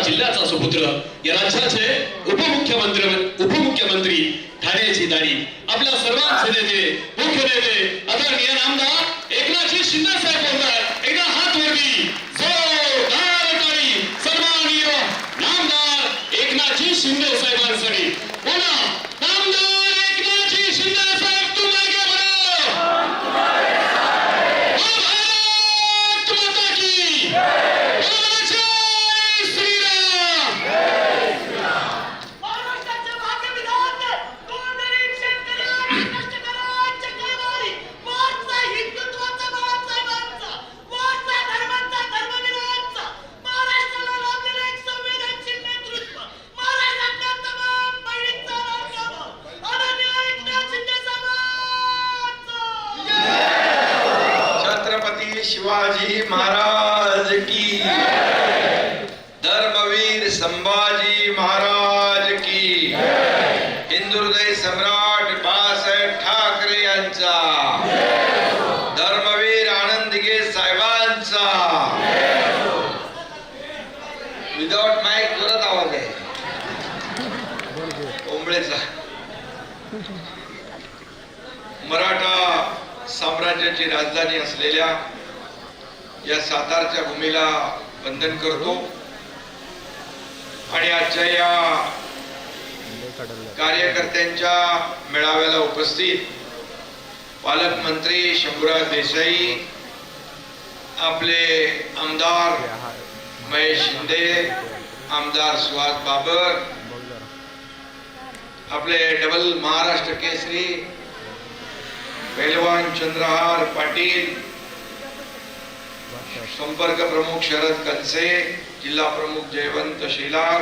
जिल्ह्याचा सुपुत्र, या राज्याचे उपमुख्यमंत्री ठाण्याची दारी, आपल्या सर्वांचे नेते, मुख्य नेते आदरणीय नामदार एकनाथजी शिंदे साहेब बोलतात. एकदा हात वरती, जोरदार टाळी सन्माननीय नामदार एकनाथजी शिंदे साहेबांसाठी. बोला नामदार एकनाथजी शिंदे साहेब, तुम आगे बढ़ो. भारत माता की जय श्रीराम. महाराष्ट्राचे भाग्य विधाते, गोरगरीब शेतकरी, कष्टकऱ्यांच्या कळवळी, वाचा हिंदुत्वाचा बाळासाहेबांचा, वाचा धर्माचा धर्मवीरांचा, महाराष्ट्राला लाभलेलं एक संवेदनशील नेतृत्व, महाराष्ट्रातल्या तमाम बहिणींचा रामगाव, आदरणीय एकनाथ शिंदे साहेबांचा. छत्रपती शिवाजी महाराज की, धर्मवीर संभाजी महाराज की, हिंदुहृदय सम्राट बाळासाहेब ठाकरे यांचा, धर्मवीर आनंदगे साहेबांचा. विदाउट माईक जोरात आवाज आहे ओंबळेचा. मराठा साम्राज्याची राजधानी असलेल्या या सातारच्या भूमीला वंदन करतो आणि आजच्या या कार्यकर्त्यांच्या मेळाव्याला उपस्थित पालकमंत्री शंभूराज देसाई, आपले आमदार महेश शिंदे, आमदार सुहास बाबर, आपले डबल महाराष्ट्र केसरी पहलवान चंद्रहार पाटील, संपर्क प्रमुख शरद कनसे, जिल्हा प्रमुख जयवंत शेलार,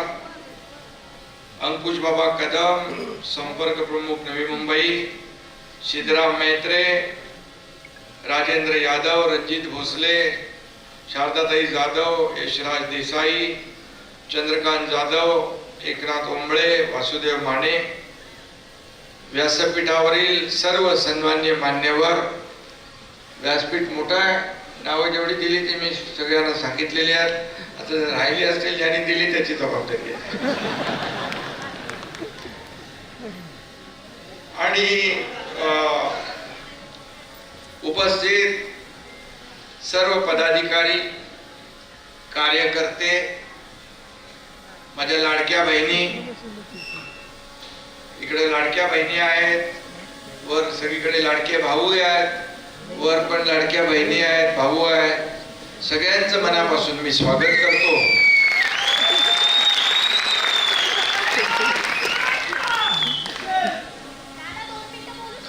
अंकुश बाबा कदम, संपर्क प्रमुख नवी मुंबई, सिद्धराम मैत्रे, राजेंद्र यादव, रणजित भोसले, शारदाताई जाधव, यशराज देसाई, चंद्रकांत जाधव, एकनाथ ओंबळे, वासुदेव माने, व्यासपीठावरील सर्व सन्मान्य मान्यवर. व्यासपीठ मोठं आहे, नावं जेवढी दिली ती मी सगळ्यांना सांगितलेली आहेत. आता राहिली असतील ज्यांनी दिली त्याची जबाबदारी आहे. आणि उपस्थित सर्व पदाधिकारी, कार्यकर्ते, माझ्या लाडक्या बहिणी, इकडे लाडक्या बहिणी आहेत, वर सगळीकडे लाडके भाऊ आहेत, वर पण लाडक्या बहिणी आहेत, भाऊ आहेत. सगळ्यांचं मनापासून मी स्वागत करतो.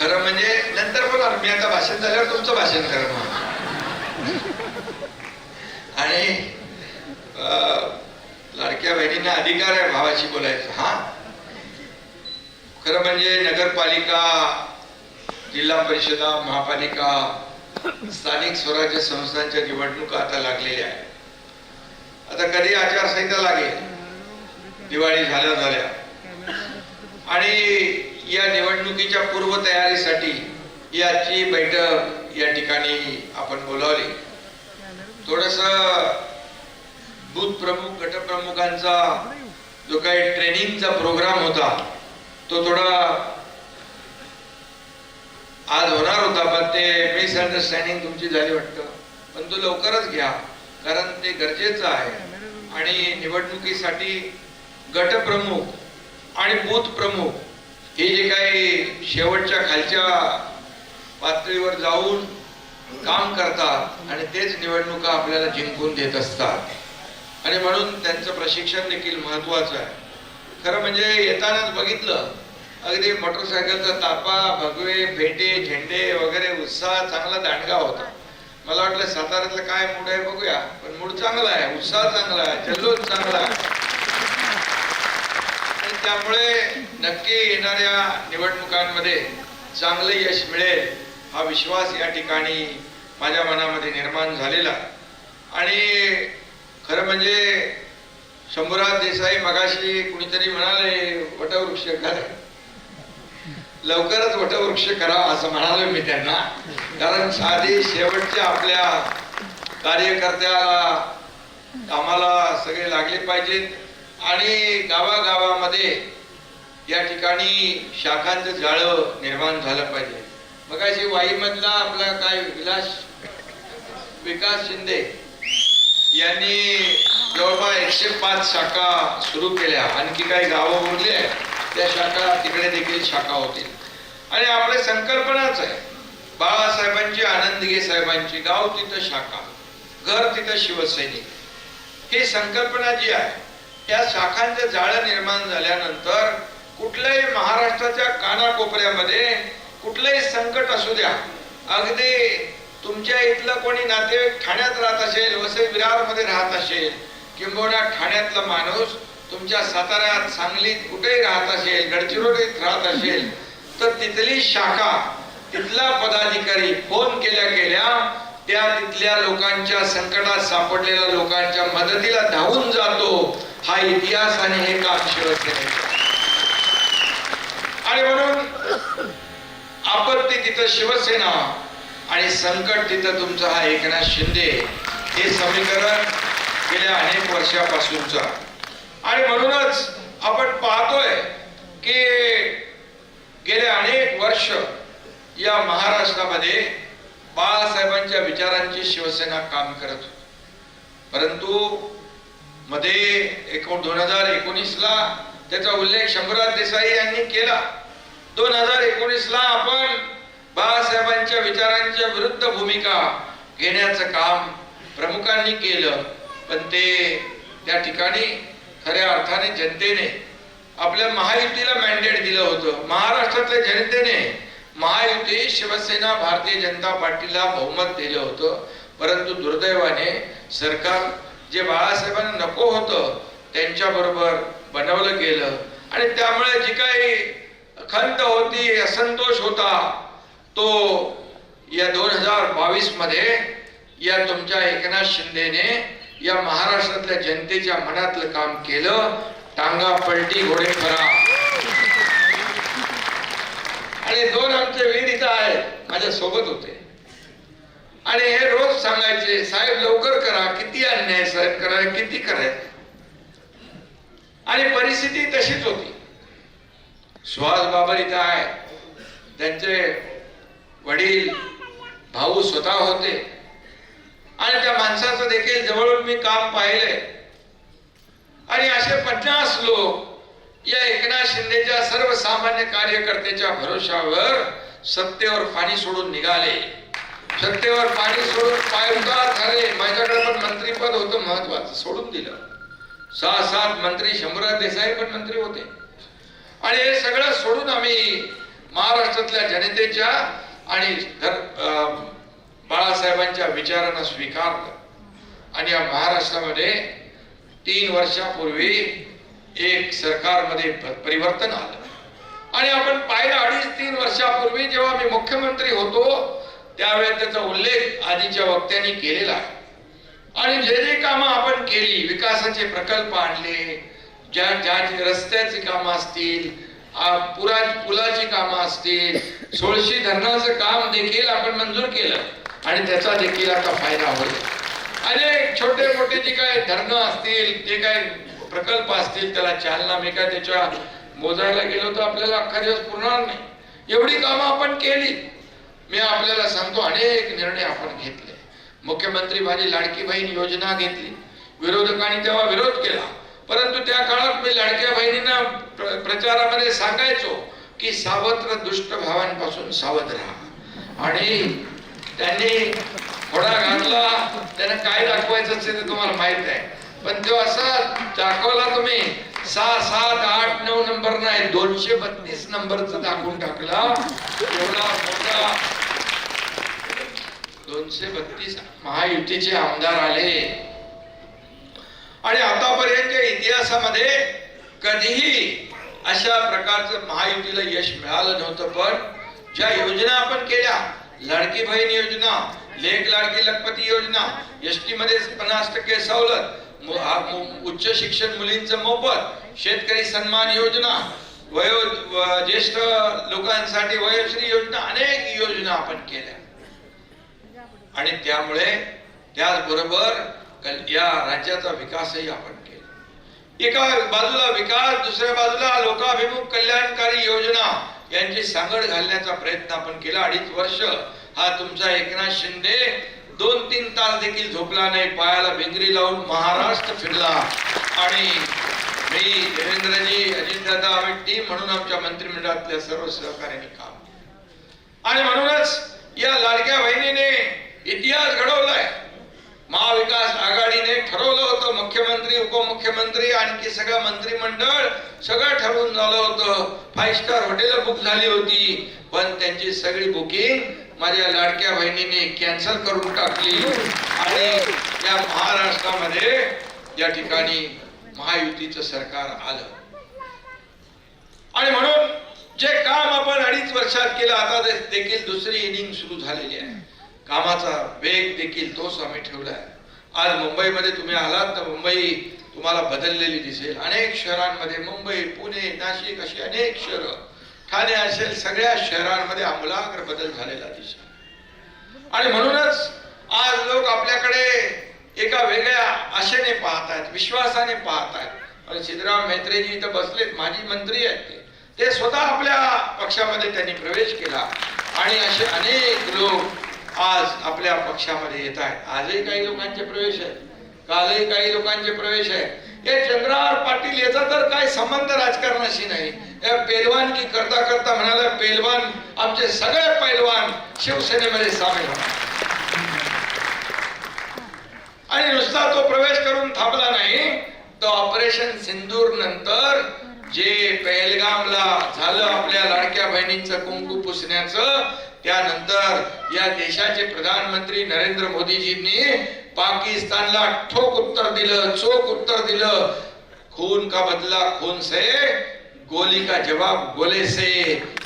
खरं म्हणजे नंतर बोला, मी आता भाषण झाल्यावर तुमचं भाषण करा. आणि लाडक्या बहिणींना अधिकार आहे भावाशी बोलायचं. हा, खरं म्हणजे नगरपालिका, जिल्हा परिषदा, महापालिका, स्थानिक स्वराज्य संस्थांच्या निवडणुका आता लागलेल्या आहेत. आता कधी आचारसंहिता लागेल, दिवाळी झाल्या आणि या निवडणुकीच्या पूर्वतयारीसाठी ही आजची बैठक या ठिकाणी आपण बोलावली. थोडस बूथ प्रमुख, गटप्रमुखांचा जो काही ट्रेनिंगचा प्रोग्राम होता तो थोडा आज होणार होता, पण ते मिसअंडरस्टँडिंग तुमची झाली वाटतं. पण तो लवकरच घ्या, कारण ते गरजेचं आहे. आणि निवडणुकीसाठी गटप्रमुख आणि बूथ प्रमुख हे जे काही शेवटच्या खालच्या पातळीवर जाऊन काम करतात आणि तेच निवडणुका आपल्याला जिंकून देत असतात. आणि म्हणून त्यांचं प्रशिक्षण देखील महत्वाचं आहे. खरं म्हणजे येतानाच बघितलं, अगदी मोटरसायकलचा तापा, भगवे, फेटे, झेंडे वगैरे उत्साह चांगला दांडगा होता. मला वाटलं साताऱ्यातलं काय मूड आहे बघूया, पण मूड चांगला आहे, उत्साह चांगला आहे, जल्लोष चांगला आहे. त्यामुळे नक्की येणाऱ्या निवडणुकांमध्ये चांगलं यश मिळेल हा विश्वास या ठिकाणी माझ्या मनामध्ये निर्माण झालेला. आणि खरं म्हणजे शंभूराज देसाई मगाशी कुणीतरी म्हणाले वटवृक्ष करा, लवकरच वटवृक्ष करा असं म्हणालो मी त्यांना. कारण साधी शेवटच्या आपल्या कार्यकर्त्याला आम्हाला सगळे लागले पाहिजेत. आणि गावागावामध्ये या ठिकाणी शाखांचं जाळं निर्माण झालं पाहिजे. मगाशी वाईमधला आपला काय विकास शिंदे यांनी जवळपास 105 शाखा सुरू केल्या. आणखी काही गावं उरली आहे, त्या शाखा तिकडे देखील शाखा होतील. आणि आपली संकल्पनाच आहे बाळासाहेबांची, आनंदगे साहेबांची, गाव तिथं शाखा, घर तिथं शिवसैनिक. ही संकल्पना जी आहे, या शाखांचं जाळं निर्माण झाल्यानंतर कुठल्याही महाराष्ट्राच्या कानाकोपऱ्यामध्ये कुठलंही संकट असू द्या, अगदी तुमच्या इथलं कोणी नातेवाईक ठाण्यात राहत असेल, वसई विरारमध्ये राहत असेल, किंबहुना ठाण्यातला माणूस तुमच्या साताऱ्यात, सांगलीत कुठेही राहत असेल, गडचिरोलीत राहत असेल, तर तिथली शाखा, तिथला पदाधिकारी फोन केल्या त्या तिथल्या लोकांच्या, संकटात सापडलेल्या लोकांच्या मदतीला धावून जातो. हा इतिहास आणि हे काम शिवसेनेचं. आणि म्हणून आपत्ती तिथं शिवसेना आणि संकट तिथं तुमचा हा एकनाथ शिंदे, हे समीकरण गेल्या अनेक वर्षापासूनच. आणि म्हणूनच आपण पाहतोय की गेले अनेक वर्ष या महाराष्ट्रामध्ये बाळासाहेबांच्या विचारांची शिवसेना काम करत होती. परंतु मध्ये 2019ला त्याचा उल्लेख शंभूराज देसाई यांनी केला. 2019ला आपण बाळासाहेबांच्या विचारांच्या विरुद्ध भूमिका घेण्याचं काम प्रमुखांनी केलं. पण ते त्या ठिकाणी खऱ्या अर्थाने जनतेने आपल्या महायुतीला मॅन्डेट दिलं होतं. महाराष्ट्रातल्या जनतेने महायुती, शिवसेना, भारतीय जनता पार्टीला बहुमत दिलं होतं. परंतु दुर्दैवाने सरकार जे बाळासाहेबांना नको होतं त्यांच्या बरोबर बनवलं गेलं. आणि त्यामुळे जी काही खंत होती, असंतोष होता, तो या 2022 मध्ये या तुमच्या एकनाथ शिंदेने या महाराष्ट्रातल्या जनतेच्या मनातलं काम केलं. टांगा पलटी घोडे फरा. आणि 2 आमचे वीर इथं आहेत, माझ्या सोबत होते, आणि हे रोज सांगायचे, साहेब लवकर करा, किती अन्याय साहेब करा, किती करायचं. आणि परिस्थिती तशीच होती. सुहास बाबर इथं आहे, त्यांचे वडील भाऊ स्वतः होते. आणि त्या माणसाचं देखील जवळून मी काम पाहिलंय. आणि असे 50 लोक या एकनाथ शिंदेच्या सर्वसामान्य कार्यकर्त्याच्या भरोशावर सत्तेवर पाणी सोडून निघाले. सत्तेवर पाणी सोडून पायउतार झाले. माझ्याकडे पण मंत्रीपद होतं महत्वाचं, सोडून दिलं. 6-7 मंत्री, शंभूराज देसाई पण मंत्री होते. आणि हे सगळं सोडून आम्ही महाराष्ट्रातल्या जनतेच्या आणि बाळासाहेबांच्या विचारांना स्वीकारलं. आणि या महाराष्ट्रामध्ये 3 वर्षापूर्वी एक सरकारमध्ये परिवर्तन आलं. आणि आपण पाहिलं 2.5-3 वर्षापूर्वी जेव्हा मी मुख्यमंत्री होतो त्यावेळेस त्याचा उल्लेख आधीच्या वक्त्यांनी केलेला आहे. आणि जे जे कामं आपण केली, विकासाचे प्रकल्प आणले, ज्या रस्त्याची कामं असतील, पुलाची कामं असतील, 16 धरणाचं काम देखील आपण मंजूर केलं. आणि त्याचा देखील आता फायदा होईल. अनेक छोटे मोठे जे काही धरणं असतील, जे काही प्रकल्प असतील, त्याला चालना. मी काय त्याच्या मोजायला गेलो तर आपल्याला अख्खा दिवस पुरणार नाही, एवढी कामं आपण केली. मी आपल्याला सांगतो, अनेक निर्णय आपण घेतले. मुख्यमंत्री माझी लाडकी बहीण योजना घेतली. विरोधकांनी तेव्हा विरोध केला, परंतु त्या काळात मी लाडक्या बहिणींना प्रचारामध्ये सांगायचो की सावत्र दुष्ट भावांपासून सावध राहा. आणि त्यांनी घोडा घातला, त्याने काय दाखवायचं असेल ते तुम्हाला माहित आहे. पण तो असा दाखवला, तुम्ही 6, 7, 8, 9 नंबर नाही, 232 नंबरचा दाखवून टाकला. एवढा मोठा 232 महायुतीचे आमदार आले. आणि आतापर्यंतच्या इतिहासामध्ये कधीही अशा प्रकारचं महायुतीला यश मिळालं नव्हतं. पण ज्या योजना आपण केल्या, लाडकी बहीण योजना, लेक लाडकी लखपती योजना, एसटी मध्ये 50% सवलत, उच्च शिक्षण मुलींचं मोफत, शेतकरी सन्मान योजना, ज्येष्ठ लोकांसाठी वयोश्री योजना, अनेक योजना आपण केल्या. आणि त्यामुळे त्याचबरोबर या राज्याचा विकासही आपण केला. एका बाजूला विकास, दुसऱ्या बाजूला लोकाभिमुख कल्याणकारी योजना यांची सांगड घालण्याचा प्रयत्न आपण केला. 2.5 वर्ष हा तुमचा एकनाथ शिंदे 2-3 तास देखील झोपला नाही, पायाला भिंगरी लावून महाराष्ट्र फिरला. आणि मी, देवेंद्रजी, अजितदादा, आम्ही टीम म्हणून आमच्या मंत्रिमंडळातल्या सर्व सहकार्यांनी काम केलं. आणि म्हणूनच या लाडक्या बहिणीने इतिहास घडवलाय. महाविकास आघाडीने ठरवलं होतं, मुख्यमंत्री, उपमुख्यमंत्री, आणखी सगळं मंत्रिमंडळ सगळं ठरवून झालं होतं. 5 स्टार हॉटेल बुक झाली होती, पण त्यांची सगळी बुकिंग माझ्या लाडक्या बहिणीने कॅन्सल करून टाकली. आणि या महाराष्ट्रामध्ये या ठिकाणी महायुतीचं सरकार आलं. आणि म्हणून जे काम आपण 2.5 वर्षात केलं, आता देखील दुसरी इनिंग सुरू झालेली आहे. कामाचा वेग देखील तोच आम्ही ठेवलाय. आज मुंबईमध्ये तुम्ही आलात तर मुंबई तुम्हाला बदललेली दिसेल. अनेक शहरांमध्ये, मुंबई, पुणे, नाशिक अशी अनेक शहरं, ठाणे असेल, सगळ्या शहरांमध्ये आमूलाग्र बदल झालेला दिसेल. आणि म्हणूनच आज लोक आपल्याकडे एका वेगळ्या आशेने पाहत आहेत, विश्वासाने पाहत आहेत. आणि सिद्धराम म्हेत्रेजी इथं बसलेत, माजी मंत्री आहेत ते स्वतः आपल्या पक्षामध्ये त्यांनी प्रवेश केला. आणि असे अनेक लोक आज आपल्या पक्षामध्ये येत आहेत. आजही काही लोकांचे प्रवेश आहेत, कालही काही लोकांचे प्रवेश आहे. हे चंद्रहार पाटील याचा तर काय संबंध राजकारणाशी नाही. या पेलवान की करता करता म्हणाला, पेलवान आमचे सगळे पैलवान शिवसेनेमध्ये सामील होणार. आणि नुसता तो प्रवेश करून थांबला नाही, तो ऑपरेशन सिंदूर नंतर जे पहलगामला झालं आपल्या लाडक्या बहिणींचं कुंकू पुसण्याचं, त्यानंतर या देशाचे प्रधानमंत्री नरेंद्र मोदीजींनी पाकिस्तानला ठोक उत्तर दिलं, चोख उत्तर दिलं. खून का बदला खून से, गोली का जवाब गोले से,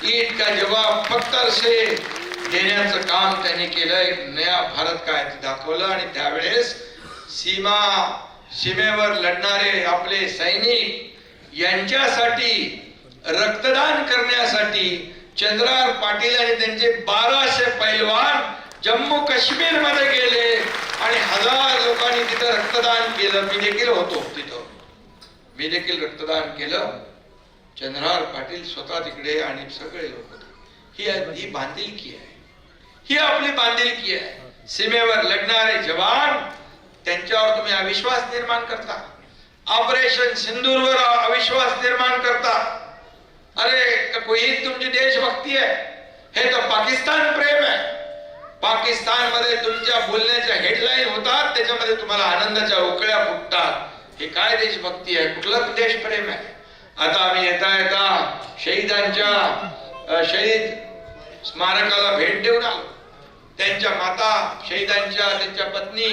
ईट का जवाब पत्थर से देण्याचं काम त्यांनी केलं. एक नया भारत काय दाखवलं. आणि त्यावेळेस सीमेवर लढणारे आपले सैनिक यांच्यासाठी रक्तदान करण्यासाठी चंद्रहार पाटील आणि त्यांचे 1200 पैलवान जम्मू काश्मीर मध्ये गेले आणि 1000 लोकांनी तिथं रक्तदान केलं. मी देखील होतो तिथं, मी देखील रक्तदान केलं. चंद्रहार पाटील स्वतः तिकडे आणि सगळे लोक होते. ही बांधिलकी आहे, ही आपली बांधिलकी आहे. सीमेवर लढणारे जवान त्यांच्यावर तुम्ही अविश्वास निर्माण करता, ऑपरेशन सिंदूरवर अविश्वास निर्माण करता. अरे कोई तुमची देशभक्ती आहे? हे तर पाकिस्तान प्रेम आहे. पाकिस्तान मध्ये तुमच्या बोलण्याच्या हेडलाईन होतात, त्याच्यामध्ये तुम्हाला आनंदाच्या उकळ्या फुटतात. हे काय देशभक्ती आहे? कुठलं देश प्रेम आहे? आता आम्ही येता येता शहीदांच्या शहीद स्मारकाला भेट देऊन आलो. त्यांच्या माता शहीदांच्या, त्यांच्या पत्नी,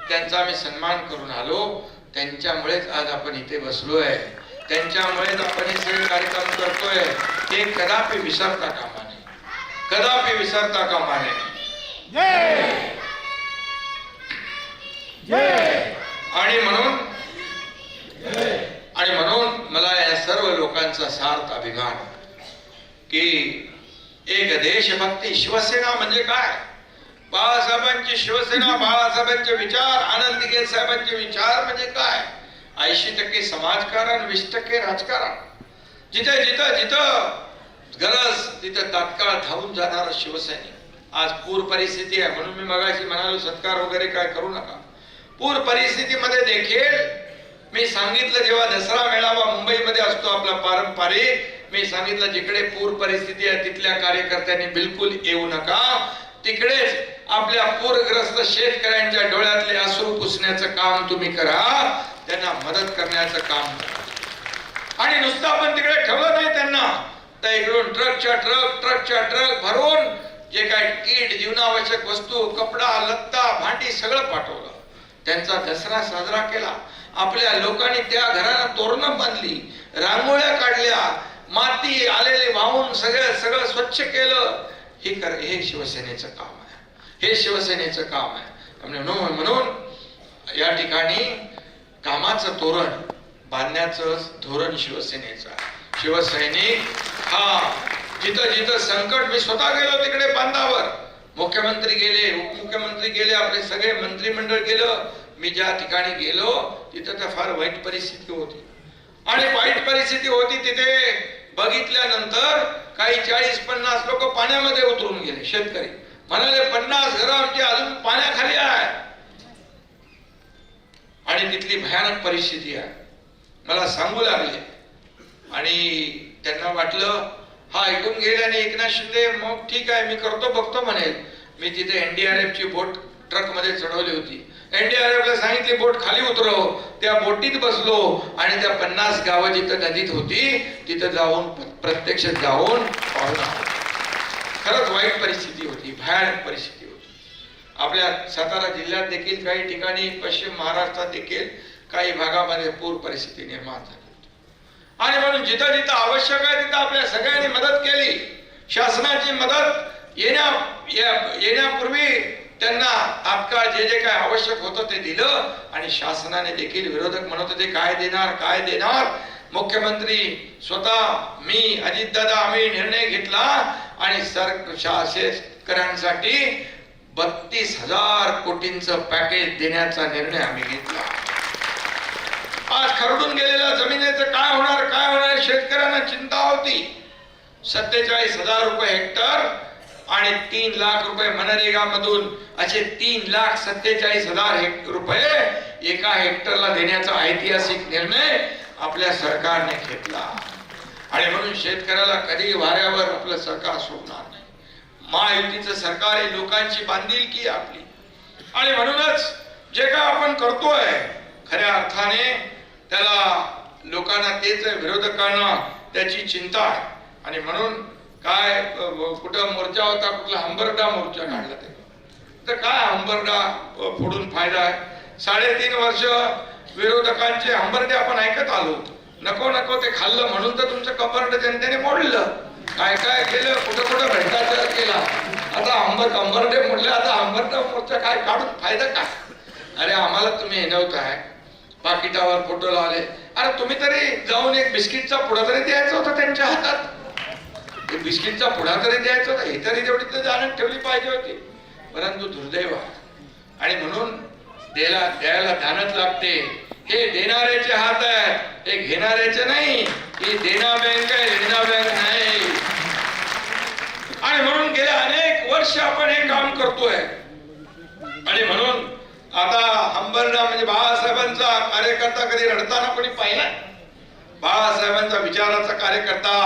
त्यांचा आम्ही सन्मान करून आलो. त्यांच्यामुळेच आज आपण इथे बसलोय, त्यांच्यामुळेच आपण हे सगळे कार्यक्रम करतोय. ते कदापि विसरता कामा नये, कदापि विसरता कामा नये. आणि म्हणून मला या सर्व लोकांचा सार्थ अभिमान की एक देशभक्ती. शिवसेना म्हणजे काय? बाळासाहेबांची शिवसेना, बाळासाहेबांचे विचार, आनंद दिघे साहेबांचे विचार म्हणजे काय? 80% समाजकारण, 20% राजकारण. जिथे जिथं जिथं गरज तिथं तात्काळ धावून जाणारा शिवसैनिक. आज पूर परिस्थिती आहे म्हणून मी मगाशी म्हणालो सत्कार वगैरे काय करू नका. पूर परिस्थितीमध्ये देखील मी सांगितलं, जेव्हा दसरा मेळावा मुंबईमध्ये असतो आपला पारंपरिक, मी सांगितलं जिकडे पूर परिस्थिती आहे तिथल्या कार्यकर्त्यांनी बिलकुल येऊ नका. तिकडेच आपल्या पूरग्रस्त शेतकऱ्यांच्या डोळ्यातले अश्रू पुसण्याचं काम तुम्ही करा, त्यांना मदत करण्याचं काम करा. आणि नुसतं आपण तिकडे ठेवलं नाही त्यांना, तर इकडून ट्रकच्या ट्रक भरून जे काय किट, जीवनावश्यक वस्तू, कपडा, लत्ता, भांडी सगळं पाठवलं. त्यांचा दसरा साजरा केला. आपल्या लोकांनी त्या घराला तोरणं बांधली, रांगोळ्या काढल्या, माती आलेले वाहून सगळं स्वच्छ केलं. हे शिवसेनेचं काम आहे, हे शिवसेनेचं काम आहे. म्हणून या ठिकाणी कामाचं तोरण बांधण्याचं धोरण शिवसेनेचं आहे. शिवसैनिक हा जिथं जिथं संकट, मी स्वतः गेलो तिकडे बांधावर, मुख्यमंत्री गेले, उपमुख्यमंत्री गेले, आपले सगळे मंत्रिमंडळ गेलं. मी ज्या ठिकाणी गेलो तिथं तर फार वाईट परिस्थिती होती. आणि वाईट परिस्थिती होती तिथे बघितल्यानंतर काही 40-50 लोक पाण्यामध्ये उतरून गेले. शेतकरी म्हणाले 50 घरं आमची अजून पाण्याखाली आहे आणि तिथली भयानक परिस्थिती आहे. मला सांगू लागले आणि त्यांना वाटलं हा ऐकून गेल्याने एकनाथ शिंदे मग ठीक आहे मी करतो बघतो म्हणेल. मी तिथे NDRF ची बोट ट्रक मध्ये चढवली होती. NDRF ला सांगितली बोट खाली उतरव. त्या बोटीत बसलो आणि त्या 50 गावं जिथं नदीत होती तिथं जाऊन प्रत्यक्ष जाऊन पाहून आलो. खरंच वाईट परिस्थिती होती, भयानक परिस्थिती होती. आपल्या सातारा जिल्ह्यात देखील काही ठिकाणी, पश्चिम महाराष्ट्रात देखील काही भागामध्ये पूर परिस्थिती निर्माण झाली आणि म्हणून जिथं जिथं आवश्यक आहे तिथं आपल्या सगळ्यांनी मदत केली. शासनाची मदत येण्यापूर्वी त्यांना तात्काळ जे जे काय आवश्यक होतं ते दिलं आणि शासनाने देखील, विरोधक म्हणत होते काय देणार काय देणार, मुख्यमंत्री स्वतः मी अजितदादा आम्ही निर्णय घेतला आणि शेतकऱ्यांसाठी 32,000 कोटींचं पॅकेज देण्याचा निर्णय आम्ही घेतला. आज खरडून गेलेल्या जमिनीचं काय होणार शेतकऱ्यांना चिंता होती. 47,000 रुपये हेक्टर आणि 3 लाख रुपये मनरेगा मधून असे 3,47,000 रुपये एका हेक्टरला देण्याचा ऐतिहासिक निर्णय आपल्या सरकारने घेतला आणि म्हणून शेतकऱ्याला कधी वाऱ्यावर आपलं सरकार सोडणार नाही. महायुतीचं सरकार हे लोकांची बांधिलकी आपली आणि म्हणूनच जे काय आपण करतोय खऱ्या अर्थाने त्याला लोकांना तेच, विरोधकांना त्याची चिंता आहे आणि म्हणून काय कुठं मोर्चा होता, कुठला हंबरडा मोर्चा काढला ते तर काय हंबरडा फोडून फायदा आहे. 3.5 वर्ष विरोधकांचे हंबरडे आपण ऐकत आलो. नको नको ते खाल्लं म्हणून तर तुमचं कंबरड जनतेने मोडलं. काय काय केलं, कुठं कुठं भ्रष्टाचार केला. आता हंबरडे मोडले, आता हंबरडा मोर्चा काय काढून फायदा काय. अरे आम्हाला तुम्ही हिनवताय, पाकिटावर फोटो लावले. अरे तुम्ही तरी जाऊन एक बिस्किटचा पुडा तरी द्यायचा होता त्यांच्या हातात. एक बिस्किटचा पुडा तरी द्यायचा होता. हे तरी तेवढी तर जाणीव ठेवली पाहिजे होती. परंतु दुर्दैव आणि म्हणून द्यायला ध्यानच लागते. हे देणाऱ्याचे हात आहेत, हे घेणाऱ्याचे नाही. ही देना बँक आहे, लेना बँक नाही. आणि म्हणून गेल्या अनेक वर्ष आपण हे काम करतोय आणि म्हणून आता हंबरडा म्हणजे बाळासाहेबांचा कार्यकर्ता कधी रडताना कोणी पाहिला? बाळासाहेबांचा विचाराचा कार्यकर्ता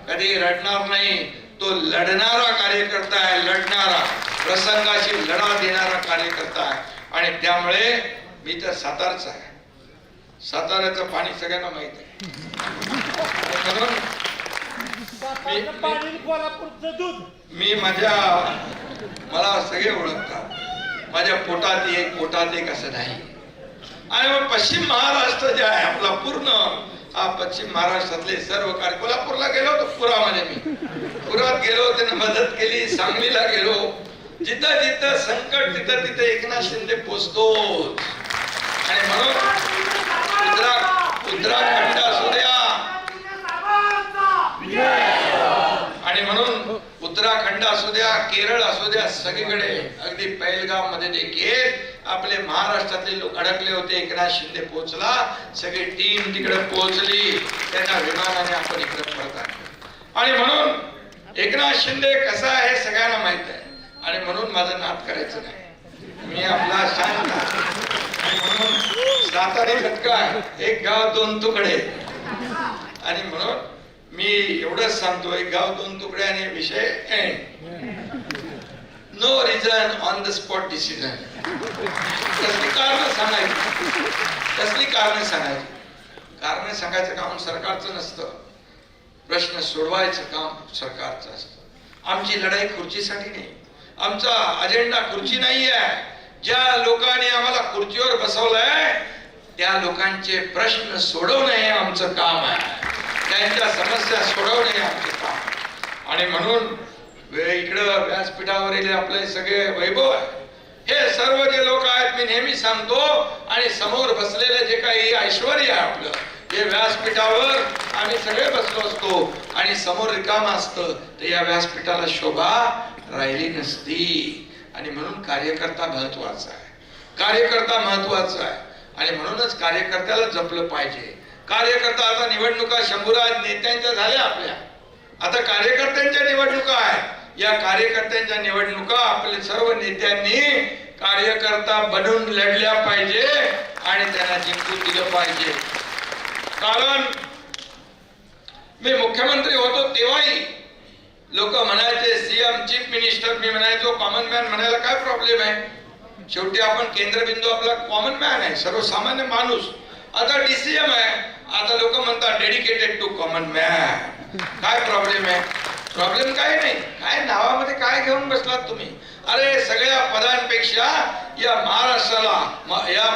कधी रडणार नाही. तो लढणारा कार्यकर्ता आहे, लढणारा, प्रसंगाशी लढा देणारा कार्यकर्ता आहे. आणि त्यामुळे मी तर सातारचा आहे. साताऱ्याचं पाणी सगळ्यांना माहित आहे. मी मला सगळे ओळखतात. माझ्या पोटात एक असं नाही. आणि मग पश्चिम महाराष्ट्र जे आहे आपला पूर्ण हा पश्चिम महाराष्ट्रातले सर्व कार्य. कोल्हापूरला गेलो होतो, पुरात गेलो, त्यांना मदत केली. सांगलीला गेलो, जिथं जिथं संकट तिथं तिथं एकनाथ शिंदे पोचतो. आणि म्हणून उत्तराखंड असू द्या आणि म्हणून उत्तराखंड असू द्या, केरळ असू द्या, सगळीकडे अगदी पहलगाम मध्ये देखील आपले महाराष्ट्रातले लोक अडकले होते. एकनाथ शिंदे पोहोचला, सगळी टीम तिकडे पोहोचली, त्यांना विमानाने आपण इकडे परत आणलं. आणि म्हणून एकनाथ शिंदे कसा आहे हे सगळ्यांना माहित आहे आणि म्हणून माझं नाद करायचं नाही. मी आपला शांत आणि म्हणून सातारी लटका, एक गाव दोन तुकडे. आणि म्हणून मी एवढंच सांगतो, एक गाव दोन तुकडे आणि विषय end. No reason on the spot decision. कसली कारण सांगायची. कारण सांगायचं काम सरकारचं नसतं, प्रश्न सोडवायचं काम सरकारचं असतं. आमची लढाई खुर्चीसाठी नाही, आमचा अजेंडा खुर्ची नाही आहे. ज्या लोकांनी आम्हाला खुर्चीवर बसवलंय त्या लोकांचे प्रश्न सोडवणे हे आमचं काम आहे. त्यांच्या समस्या सोडवणे हे आमचे काम. आणि म्हणून इकडं व्यासपीठावरील आपले सगळे वैभव आहे, हे सर्व जे लोक आहेत मी नेहमी सांगतो. आणि समोर बसलेले जे काही ऐश्वर आहे आपलं, जे व्यासपीठावर आम्ही सगळे बसलो असतो आणि समोर रिकाम असतं तर या व्यासपीठाला शोभा राहिली नसती. आणि म्हणून कार्यकर्ता महत्वाचा आहे, कार्यकर्ता महत्वाचा आहे. आणि म्हणूनच कार्यकर्त्याला जपलं पाहिजे. कार्यकर्ता आता निवडणुका शंभूराज नेत्यांच्या झाल्या आपल्या, आता कार्यकर्त्यांच्या निवडणुका आहेत. या कार्यकर्त्यांच्या निवडणुका आपले सर्व नेत्यांनी कार्यकर्ता बनून लढल्या पाहिजे आणि त्यांना जिंकून दिलं पाहिजे. कारण मी मुख्यमंत्री होतो तेव्हाही लोक म्हणायचे सीएम चीफ मिनिस्टर, मी म्हणायचो कॉमन मॅन म्हणायला काय प्रॉब्लेम आहे, शेवटी आपण केंद्रबिंदू आपला कॉमन मॅन आहे, सर्वसामान्य माणूस. आता डीसीएम आहे, आता लोक म्हणतात डेडिकेटेड टू कॉमन मॅन. काय प्रॉब्लेम आहे? प्रॉब्लेम काय नाही. काय नावामध्ये काय घेऊन बसलात तुम्ही? अरे सगळ्या पदांपेक्षा या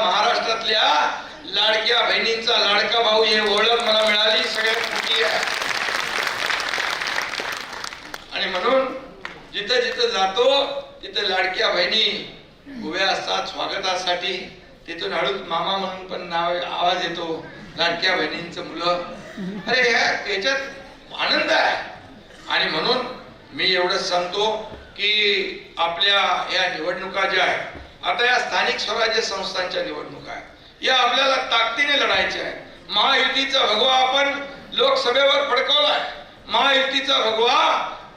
महाराष्ट्रातल्या लाडक्या बहिणींचा लाडका भाऊ हे ओळख मला मिळाली सगळ्यात मोठी आहे. आणि म्हणून जिथं जिथं जातो तिथं लाडक्या बहिणी उभ्या असतात स्वागतासाठी. तिथून हळूच मामा म्हणून पण आवाज येतो, लाडक्या बहिणींचं मुलं. अरे याच्यात आनंद आहे. आणि म्हणून मी एवढंच सांगतो की आपल्या या निवडणुका ज्या आहेत, आता या स्थानिक स्वराज्य संस्थांच्या निवडणुका आहेत, या आपल्याला ताकदीने लढायच्या आहेत. महायुतीचा भगवा आपण लोकसभेवर फडकवलाय, महायुतीचा भगवा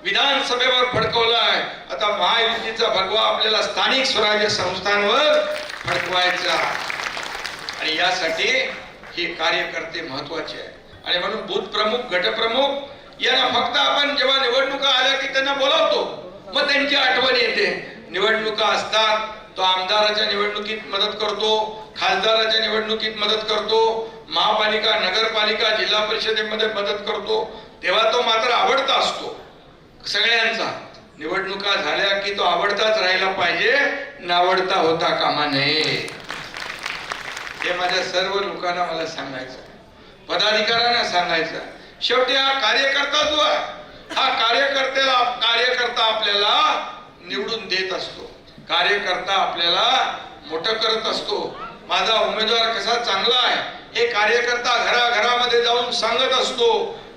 विधानसभेवर फडकवलाय. आता महायुतीचा भगवा आपल्याला स्थानिक स्वराज्य संस्थांवर फडकवायचा. आणि यासाठी हे कार्यकर्ते महत्वाचे आहे. आणि म्हणून बूथ प्रमुख, गटप्रमुख यांना फक्त आपण जेव्हा निवडणुका आल्या की त्यांना बोलावतो, मग त्यांची आठवण येते. निवडणुका असतात, तो आमदाराच्या निवडणुकीत मदत करतो, खासदाराच्या निवडणुकीत मदत करतो, महापालिका, नगरपालिका, जिल्हा परिषदेमध्ये मदत करतो, तेव्हा तो मात्र आवडता असतो सगळ्यांचा. निवडणुका झाल्या की तो आवडताच राहिला पाहिजे, नावडता होता कामा नये. हे माझ्या सर्व लोकांना मला सांगायचं, पदाधिकाऱ्यांना सांगायचं. शेवटी हा कार्यकर्ता जो आहे, हा कार्यकर्ता आपल्याला निवडून देत असतो, कार्यकर्ता आपल्याला मोठं करत असतो. माझा उमेदवार कसा चांगला आहे हे कार्यकर्ता घराघरामध्ये जाऊन सांगत असतो.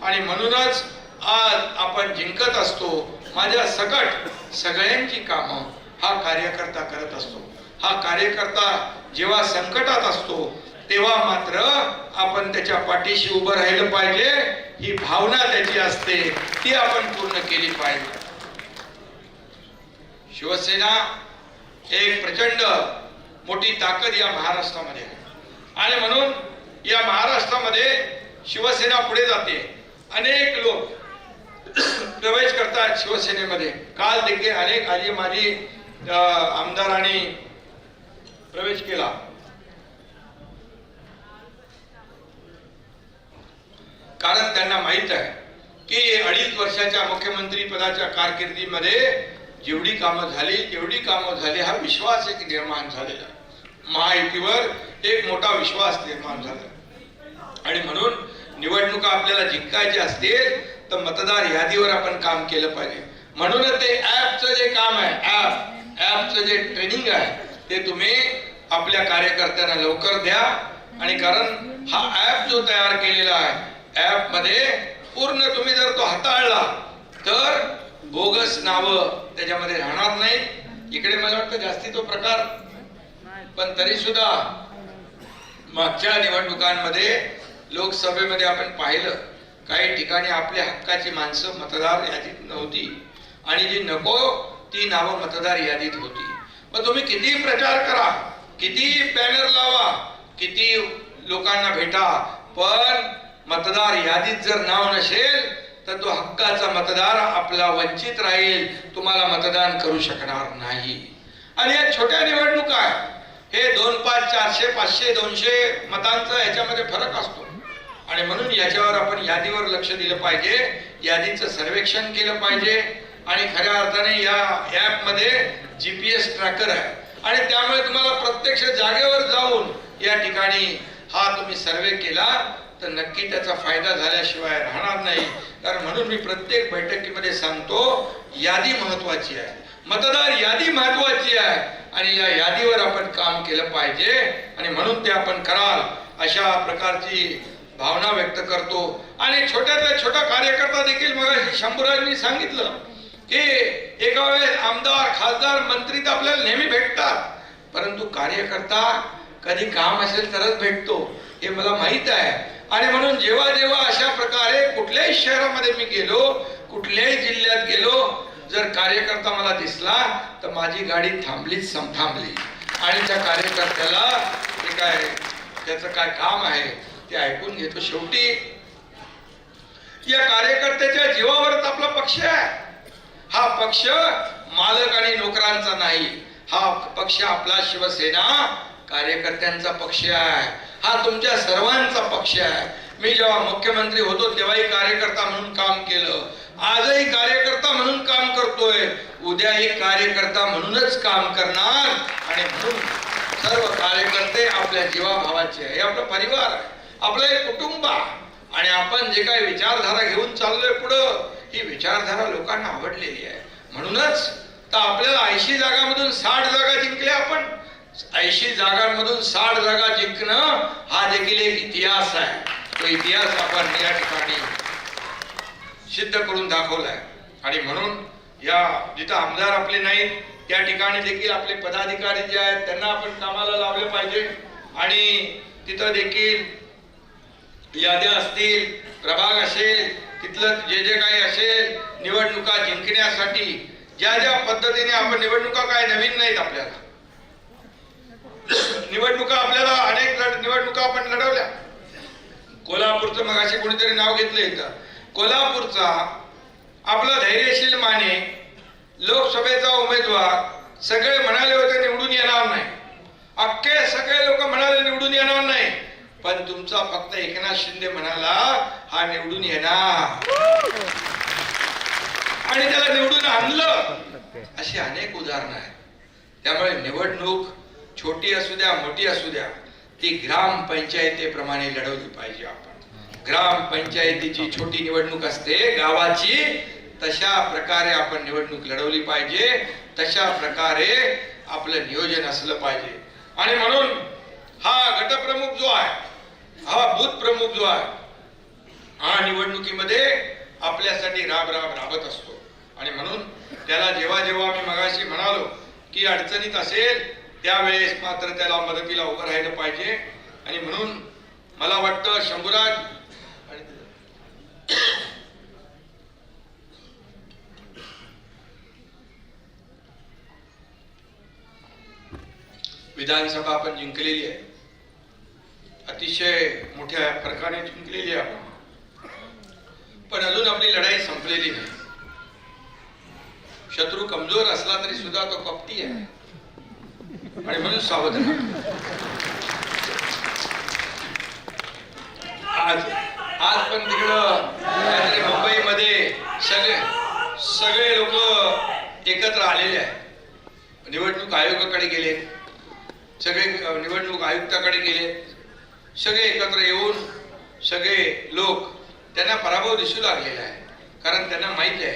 आणि म्हणूनच आज आपण जिंकत असतो. माझ्या सकट सगळ्यांची कामं हा कार्यकर्ता करत असतो. हा कार्यकर्ता जेव्हा संकटात असतो तेव्हा मात्र आपण त्याच्या पाठीशी उभं राहिलं पाहिजे. ही भावना त्याची असते, ती आपण पूर्ण केली पाहिजे. शिवसेना एक प्रचंड मोठी ताकद या महाराष्ट्रामध्ये आहे. आणि म्हणून या महाराष्ट्रामध्ये शिवसेना पुढे जाते. अनेक लोक प्रवेश करतात शिवसेनेमध्ये. काल देखील अनेक माजी आमदारांनी प्रवेश केला. कारण त्यांना माहित आहे की 2.5 वर्षाच्या मुख्यमंत्री पदाच्या कारकिर्दीमध्ये जेवढी कामं झाली हा विश्वास एक निर्माण झालेला आहे. महायुतीवर एक मोठा विश्वास निर्माण झाला. आणि म्हणून निवडणुका आपल्याला जिंकायच्या असतील तर मतदार यादीवर आपण काम केलं पाहिजे. म्हणूनच ते ऍपचं जे काम आहे, ऍपचं जे ट्रेनिंग आहे ते तुम्ही आपल्या कार्यकर्त्यांना लवकर द्या. आणि कारण हा ऍप जो तयार केलेला आहे, ऍप मध्ये पूर्ण तुम्ही जर तो हाताळला तर बोगस नावं त्याच्यामध्ये राहणार नाही. इकडे मला वाटतं जास्ती तो प्रकार, पण तरी सुद्धा मागच्या निवडणुकांमध्ये लोकसभेमध्ये आपण पाहिलं काही ठिकाणी आपल्या हक्काची माणसं मतदार यादीत नव्हती आणि जी नको ती नावं मतदार यादीत होती. मग तुम्ही किती प्रचार करा, किती बॅनर लावा, किती लोकांना भेटा, पण मतदार यादीत जर नाव नसेल तर तो हक्काचा मतदार आपला वंचित राहील, तुम्हाला मतदान करू शकणार नाही. आणि या छोट्या निवडणुका आहेत, हे 2, 5, 400, 500, 200 मतांचा याच्यामध्ये फरक असतो. आणि म्हणून याच्यावर आपण यादीवर लक्ष दिलं पाहिजे, यादीचं सर्वेक्षण केलं पाहिजे. आणि खऱ्या अर्थाने या ऍप मध्ये GPS ट्रॅकर आहे आणि त्यामुळे तुम्हाला प्रत्यक्ष जागेवर जाऊन या ठिकाणी हा तुम्ही सर्वे केला तर नक्की त्याचा फायदा झाल्याशिवाय राहणार नाही. कारण म्हणून मी प्रत्येक बैठकीमध्ये सांगतो, यादी महत्वाची आहे, मतदार यादी महत्वाची आहे आणि या यादीवर आपण काम केलं पाहिजे. आणि म्हणून ते आपण कराल अशा प्रकारची भावना व्यक्त करतो. आणि छोट्यातला छोटा कार्यकर्ता देखील मग शंभूराजांनी सांगितलं की एका वेळेस आमदार, खासदार, मंत्री तर आपल्याला नेहमी भेटतात, परंतु कार्यकर्ता कधी काम असेल तरच भेटतो, हे मला माहित आहे. आणि म्हणून जेव्हा जेव्हा अशा प्रकारे कुठल्याही शहरामध्ये मी गेलो, कुठल्याही जिल्ह्यात गेलो, जर कार्यकर्ता मला दिसला तर माझी गाडी थांबलीच थांबली आणि त्या कार्यकर्त्याला ते काय त्याचं काय काम आहे ते ऐकून घेतो. शेवटी या कार्यकर्त्याच्या जीवावरच आपला पक्ष आहे. हा पक्ष मालक आणि नोकरांचा नाही, हा पक्ष आपला शिवसेना कार्यकर्त्यांचा पक्ष आहे. हा तुमच्या सर्वांचा पक्ष आहे. मी जेव्हा मुख्यमंत्री होतो तेव्हाही कार्यकर्ता म्हणून काम केलं, आजही कार्यकर्ता म्हणून काम करतोय, उद्याही कार्यकर्ता म्हणूनच काम करणार. आणि म्हणून सर्व कार्यकर्ते आपल्या जीवाभावाचे आहे. हे आपला परिवार आहे, आपलं एक कुटुंब आहे. आणि आपण जे काही विचारधारा घेऊन चाललोय पुढं, ही विचारधारा लोकांना आवडलेली आहे. म्हणूनच तर आपल्याला 80 जागांमधून 60 जागा जिंकल्या. आपण 80 जागांमधून 60 जागा जिंकणं हा देखील एक इतिहास आहे. तो इतिहास आपण या ठिकाणी सिद्ध करून दाखवलाय. आणि म्हणून या जिथं आमदार आपले नाहीत त्या ठिकाणी देखील आपले पदाधिकारी जे आहेत त्यांना आपण कामाला लावले पाहिजे. आणि तिथं देखील याद्या असतील, प्रभाग असेल, तिथलं जे जे काही असेल, निवडणुका जिंकण्यासाठी ज्या ज्या पद्धतीने आपण निवडणुका काय नवीन नाहीत आपल्याला, निवडणुका आपल्याला अनेक निवडणुका आपण लढवल्या. कोल्हापूरचं मगाशी कोणीतरी नाव घेतलं इथं, कोल्हापूरचा आपला धैर्यशील माने लोकसभेचा उमेदवार, सगळे म्हणाले होते निवडून येणार नाही, अख्खे सगळे लोक म्हणाले निवडून येणार नाही, पण तुमचा फक्त एकनाथ शिंदे म्हणाला हा निवडून येणार आणि त्याला निवडून आणलं. अशी अनेक उदाहरणं आहेत. त्यामुळे निवडणूक छोटी असू द्या मोठी असू द्या, ती ग्रामपंचायतीप्रमाणे लढवली पाहिजे. आपण ग्रामपंचायतीची छोटी निवडणूक असते गावाची, तशा प्रकारे आपण निवडणूक लढवली पाहिजे, तशा प्रकारे आपलं नियोजन असलं पाहिजे. आणि म्हणून हा गटप्रमुख जो आहे, हा बूथ प्रमुख जो आहे, हा निवडणुकीमध्ये आपल्यासाठी राबत असतो. आणि म्हणून त्याला जेव्हा जेव्हा मी मगाशी म्हणालो की अडचणीत असेल त्यावेळेस मात्र त्याला मदतीला उभं राहिलं पाहिजे. आणि म्हणून मला वाटतं शंभूराज विधानसभा आपण जिंकलेली आहे, अतिशय मोठ्या फरकाने जिंकलेली आहे आपण, पण अजून आपली लढाई संपलेली नाही. शत्रू कमजोर असला तरी सुद्धा तो कपटी आहे आणि म्हणून सावध राहा. आज पण तिकडं मुंबईमध्ये सगळे लोक एकत्र आलेले आहेत. निवडणूक आयोगाकडे गेले, सगळे निवडणूक आयुक्ताकडे गेले, सगळे एकत्र येऊन सगळे लोक त्यांना पराभव दिसू लागलेला आहे. कारण त्यांना माहित आहे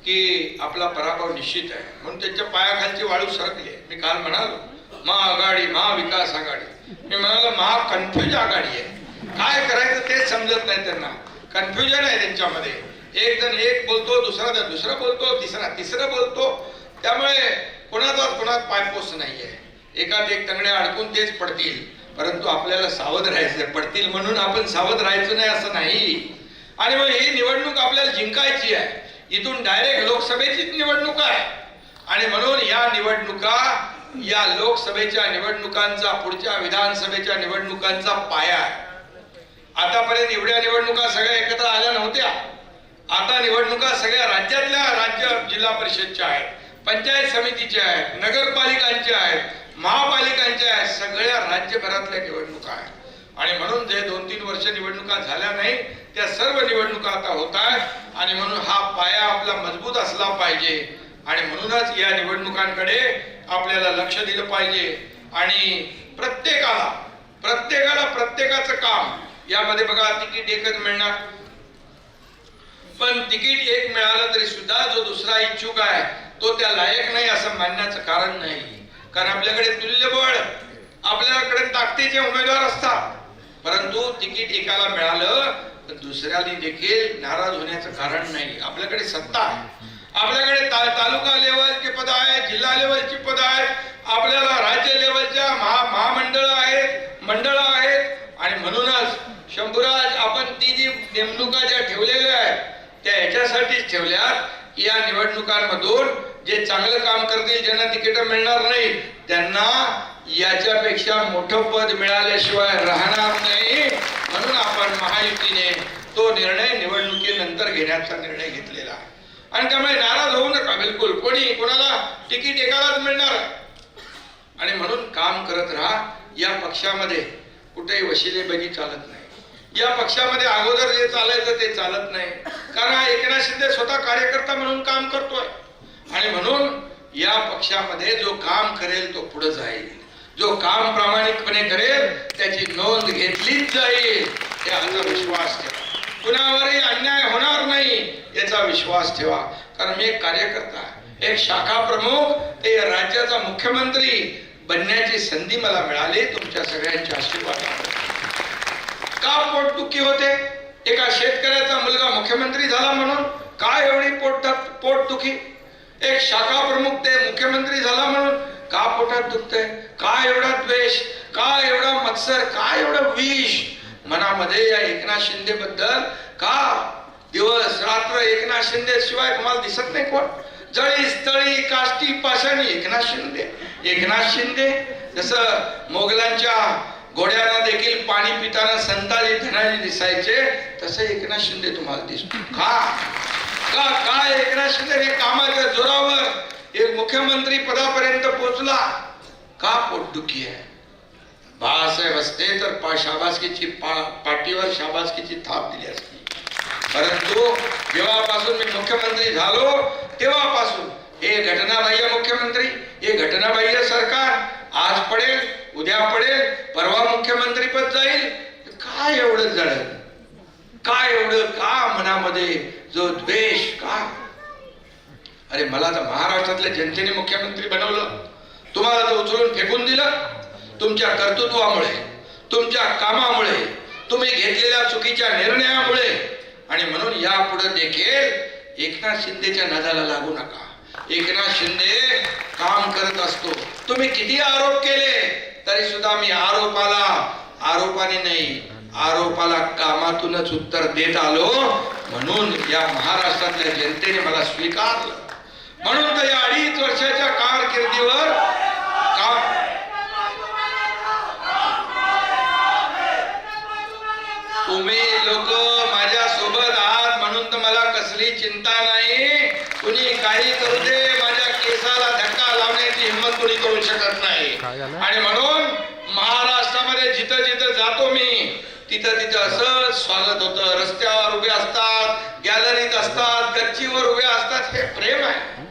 की आपला पराभव निश्चित आहे. म्हणून त्यांच्या पायाखालची वाळू सरकली. मी काल म्हणालो महाआघाडी, महाविकास आघाडी, मी म्हणालो महाकन्फ्युज आघाडी आहे. काय करायचं तेच समजत नाही त्यांना, कन्फ्युजन आहे त्यांच्यामध्ये. एक जण एक बोलतो, दुसरा बोलतो, तिसरं बोलतो. त्यामुळे कोणात पायपोस नाहीये. एकात एक तंगड्या अडकून तेच पडतील. परंतु आपल्याला सावध राहायचं, पडतील म्हणून आपण सावध राहायचं नाही असं नाही. आणि मग ही निवडणूक आपल्याला जिंकायची आहे. इथून डायरेक्ट लोकसभेचीच निवडणूक आहे. आणि म्हणून या निवडणुका, या लोकसभेच्या निवडणुकांचा, पुढच्या विधानसभेच्या निवडणुकांचा पाया आहे. आतापर्यंत एवढ्या निवडणुका सगळ्या एकत्र आल्या नव्हत्या. आता निवडणुका सगळ्या राज्य जिल्हा परिषदच्या आहेत, पंचायत समितीच्या आहेत, नगरपालिकांच्या आहेत, महापालिकांच्या आहेत, सगळ्या राज्यभरातल्या निवडणुका आहेत. आणि म्हणून जे 2-3 वर्ष निवडणुका झाल्या नाही त्या सर्व निवडणुका आता होत आहेत. आणि म्हणून हा पाया आपला मजबूत असला पाहिजे. आणि म्हणूनच या निवडणुकांकडे आपल्याला लक्ष दिलं पाहिजे. आणि प्रत्येकाचं काम यामध्ये बघा, तिकीट एकच मिळणार, पण तिकीट एक मिळालं तरी सुद्धा जो दुसरा इच्छुक आहे तो त्या लायक नाही असं मानण्याचं कारण नाही. कारण आपल्याकडे तुल्यबळ, आपल्याकडे ताकदीचे उमेदवार असतात. परंतु तिकीट एकाला मिळालं तर दुसऱ्याला देखील नाराज होण्याचं कारण नाही. आपल्याकडे सत्ता आहे, आपल्याकडे तालुका लेवलची पद आहेत, जिल्हा लेवलची पद आहेत, आपल्याला राज्य लेवलच्या महामंडळ आहेत, मंडळ आहेत. आणि म्हणूनच शंभूराज, आपण ती जी नेमणुका ज्या ठेवलेल्या आहेत त्या याच्यासाठीच ठेवल्यात की या निवडणुकांमधून जे चांगलं काम करतील, ज्यांना तिकीट मिळणार नाही, त्यांना याच्यापेक्षा मोठं पद मिळाल्याशिवाय राहणार नाही. म्हणून आपण महायुतीने तो निर्णय निवडणुकीनंतर घेण्याचा निर्णय घेतलेला आहे. आणि त्यामुळे नाराज होऊ नका बिलकुल. कोणाला तिकीट एकालाच मिळणार आहे. आणि म्हणून काम करत राहा. या पक्षामध्ये कुठेही वशिलेबाजी चालत नाही. या पक्षामध्ये अगोदर जे चालायचं ते चालत नाही. कारण एकनाथ शिंदे स्वतः कार्यकर्ता म्हणून काम करतोय. आणि म्हणून या पक्षामध्ये जो काम करेल तो पुढे जाईल. जो काम प्रामाणिकपणे करेल त्याची नोंद घेतलीच जाईल. याचा विश्वास ठेवा. कुणावरही अन्याय होणार नाही याचा विश्वास ठेवा. कारण मी एक कार्यकर्ता, एक शाखा प्रमुख, ते राज्याचा मुख्यमंत्री बनण्याची संधी मला मिळाली तुमच्या सगळ्यांच्या आशीर्वादामुळे. का पोटदुखी होते? एका शेतकऱ्याचा मुलगा मुख्यमंत्री झाला म्हणून का एवढी पोटदुखी? एक शाखा प्रमुख ते मुख्यमंत्री झाला म्हणून का पोटात दुखतंय? का एवढा द्वेष? का एवढा मत्सर? का एवढं विष मनामध्ये या एकनाथ शिंदे बद्दल? का दिवस रात्र एकनाथ शिंदे शिवाय तुम्हाला दिसत नाही कोण? जळी स्थळी काष्टी पाषाणी एकनाथ शिंदे. एकनाथ शिंदे जसं मोगलांच्या घोड्यांना देखील पाणी पिताना संताजी धनाजी दिसायचे, तसं एकनाथ शिंदे तुम्हाला दिसतो. का एकनाथ शिंदे हे कामाच्या जोरावर एक मुख्यमंत्री पदापर्यंत पोहोचला? का पोटदुखी आहे? बाळासाहेब असते तर शाबासकीची पाठीवर शाबासकीची थाप दिली असती. परंतु जेव्हापासून मी मुख्यमंत्री झालो तेव्हापासून हे घटनाबाह्य मुख्यमंत्री, हे घटनाबाह्य सरकार, आज पडेल उद्या पडेल परवा मुख्यमंत्री पद जाईल. काय एवढं जळण? काय एवढं? का मनामध्ये जो द्वेष? का? अरे मला तर महाराष्ट्रातल्या जनतेने मुख्यमंत्री बनवलं. तुम्हाला तर उचलून फेकून दिलं. तुमच्या कर्तृत्वामुळे, तुमच्या कामामुळे, तुम्ही घेतलेल्या चुकीच्या निर्णयामुळे. आणि म्हणून यापुढे देखील एकनाथ शिंदेच्या नादाला लागू नका. एकनाथ शिंदे काम करत असतो. तुम्ही किती आरोप केले तरी सुद्धा मी आरोपाने नाही, आरोपाला कामातूनच उत्तर देत आलो. म्हणून या महाराष्ट्रातल्या जनतेने मला स्वीकारलं. म्हणून तर या 2.5 वर्षाच्या कारकिर्दीवर तुम्ही लोक माझ्या सोबत आहात म्हणून तर मला कसली चिंता नाही. कुणी काही करू दे, माझ्या केसाला धक्का लावण्याची हिंमत कुणी करू शकत नाही. आणि म्हणून महाराष्ट्रामध्ये जिथं जिथं जातो मी तिथं असं स्वागत होतं. रस्त्यावर उभे असतात, गॅलरीत असतात, गच्चीवर उभे असतात. हे प्रेम आहे.